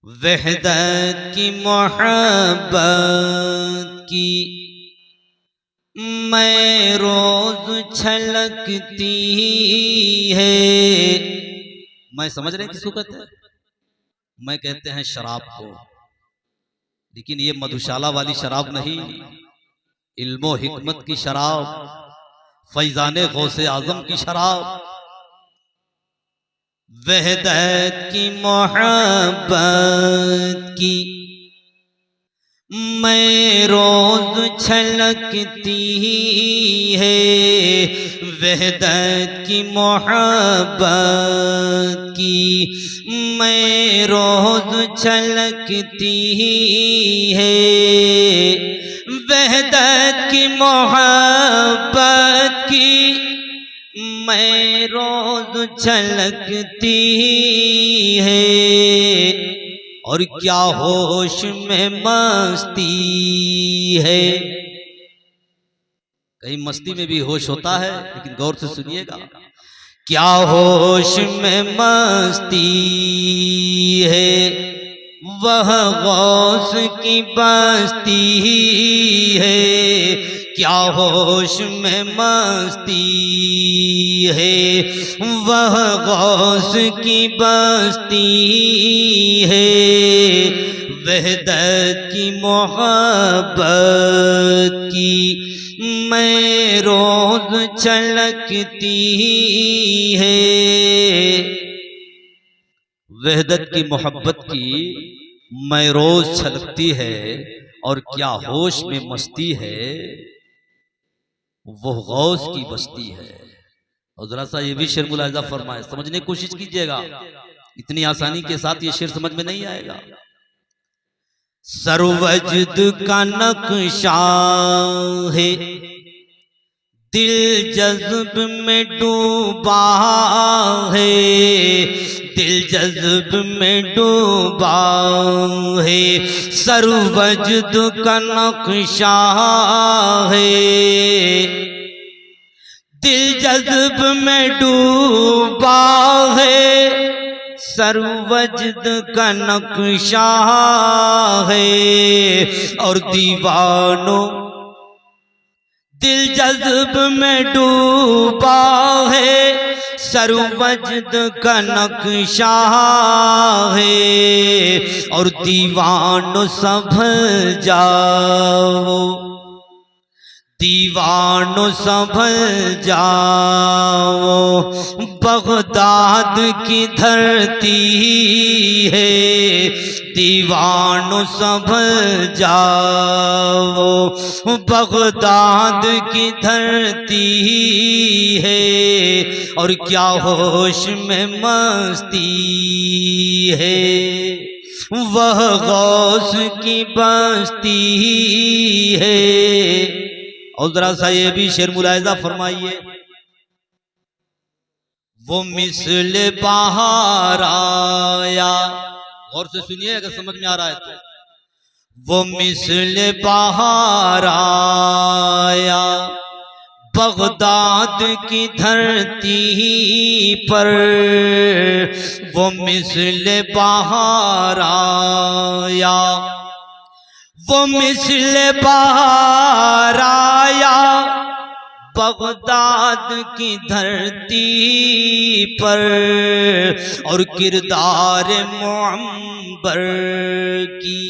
वहदत की मोहब्बत की मैं रोज छलकती है। मैं समझ रहे हैं किसको कहते हैं? मैं कहते हैं शराब को, लेकिन ये मधुशाला वाली शराब नहीं, इल्मो हिकमत की शराब, फैजाने गौसे आजम की शराब। वहदत की मोहब्बत की मैं रोज छलकती है। वहदत की मोहब्बत की मैं रोज छलकती है। वहदत की मोहब्बत की मैं रोज छलकती है। और क्या होश में मस्ती है। कहीं मस्ती में भी होश होता है, लेकिन गौर से सुनिएगा। क्या होश में मस्ती है, वह गौस की बस्ती है। क्या होश में मस्ती है, वह गौस की बस्ती है। वहदत की मोहब्बत की मैं रोज छलकती है। वहदत की मोहब्बत की मैं रोज छलकती है। और क्या होश में मस्ती है, वो गौस की बस्ती है। और जरा सा ये भी शेर मुलाहिजा फरमाए, समझने की कोशिश कीजिएगा। इतनी आसानी के साथ ये शेर समझ में नहीं आएगा। सर्वजद का नक्शा है, दिल जज्ब में डूबा है। दिल जज्ब में डूबा है, सर्वजद का नक्शा है। दिल जज्ब में डूबा है, सर्वजद का नक्शा है। और दीवानों दिल जज्ब में डूबा है, सर्वजद का नक्शा है। और दीवानों संभल जाओ, दीवानों संभल जाओ। बगदाद की धरती है, दीवानों संभल जाओ। बगदाद की धरती है। और क्या होश में मस्ती है, वह गौस की बस्ती है। और जरा सा ये भी शेर मुलाहिजा फरमाइए। वो मिसल बहार आया, और से सुनिए अगर समझ में आ रहा है तो। वो मिसल बहार आया बगदाद की धरती पर। वो मिसल बहार आया, वो मिसल बहार आया बगदाद की धरती पर। और किरदार मुअम्बर की,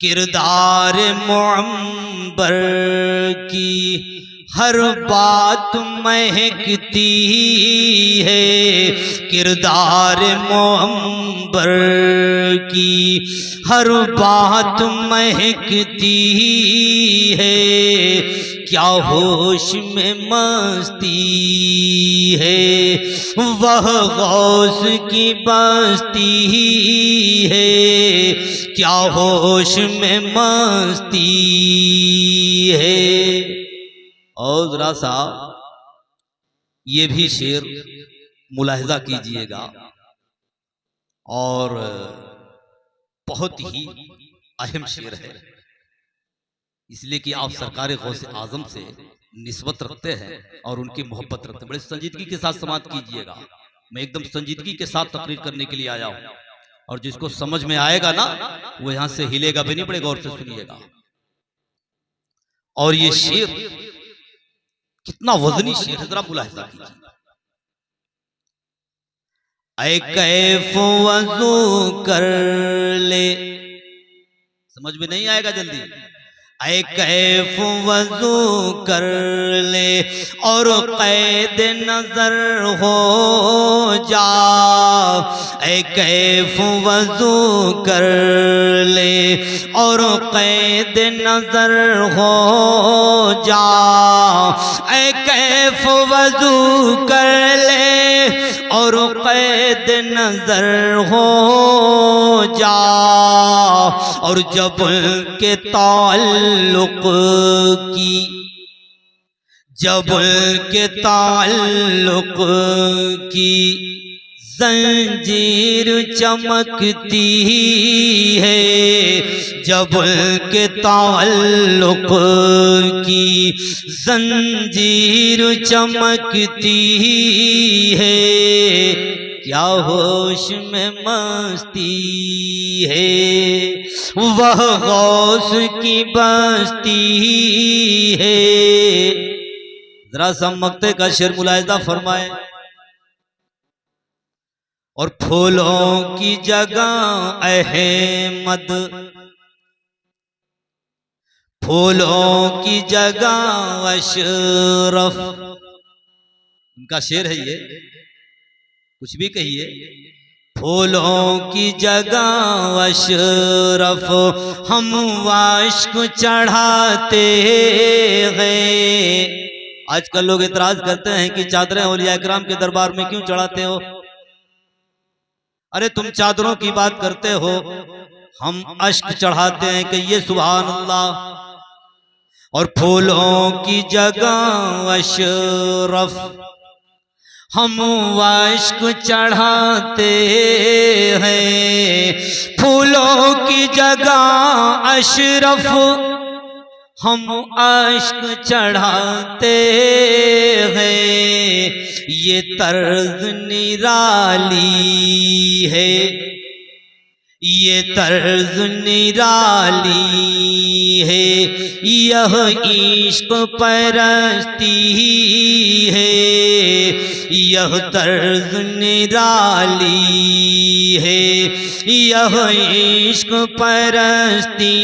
किरदार मुअम्बर की हर बात महकती है। किरदार मुअम्बर की हर बात महकती है। क्या होश में मस्ती है, वह गौस की बस्ती है। क्या होश में मस्ती है। और जरा सा ये भी शेर मुलाहिजा कीजिएगा। और बहुत ही अहम शेर है, इसलिए कि आप सरकार गौसे आजम से निस्बत रखते हैं और उनकी मोहब्बत रखते हैं। बड़े संजीदगी के साथ समाप्त कीजिएगा। मैं एकदम संजीदगी के साथ तकरीर करने के लिए आया हूँ। और जिसको समझ में आएगा ना वो यहां से हिलेगा भी नहीं, बड़े गौर से सुनिएगा। और ये शेर कितना वजनी शेर है, जरा मुलाहिजा कीजिए। ऐ कैफ वज़ू कर ले, समझ में नहीं आएगा जल्दी। ऐ कैफ वज़ू कर ले और कैद नजर हो जा, ऐ कैफ वज़ू कर ले और कैद नजर हो जा, ऐ कैफ वज़ू कर ले और कैद नजर हो जा। और जब के ताल्लुक की, जब के ताल्लुक की जंजीर चमकती है, जब के ताल्लुक की जंजीर चमकती है, क्या होश में मस्ती है, वह गौस की बस्ती है। जरा सा मक्ते का शेर मुलाहिजा फरमाए। और फूलों की जगह अहमद, फूलों की जगह अशरफ, उनका शेर है ये, कुछ भी कहिए। फूलों की जगह अशरफ हम वाश्क चढ़ाते हैं। आजकल लोग इतराज करते हैं कि चादरें औलिया इकराम के दरबार में क्यों चढ़ाते हो। अरे तुम चादरों की बात करते हो, हम अश्क चढ़ाते हैं कि ये सुभान अल्लाह। और फूलों की जगह अशरफ हम वाश्क चढ़ाते हैं, फूलों की जगह अशरफ हम आश्क चढ़ाते हैं। ये तर्ज निराली है, ये तर्ज निराली है, यह इश्क परस्ती है, यह तर्ज निराली है, यह इश्क परस्ती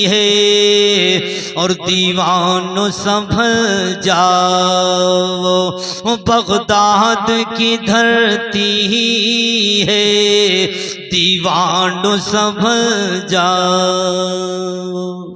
है। और दीवानो संभल जाओ, बगदाद की धरती है, दीवानो संभल जाओ।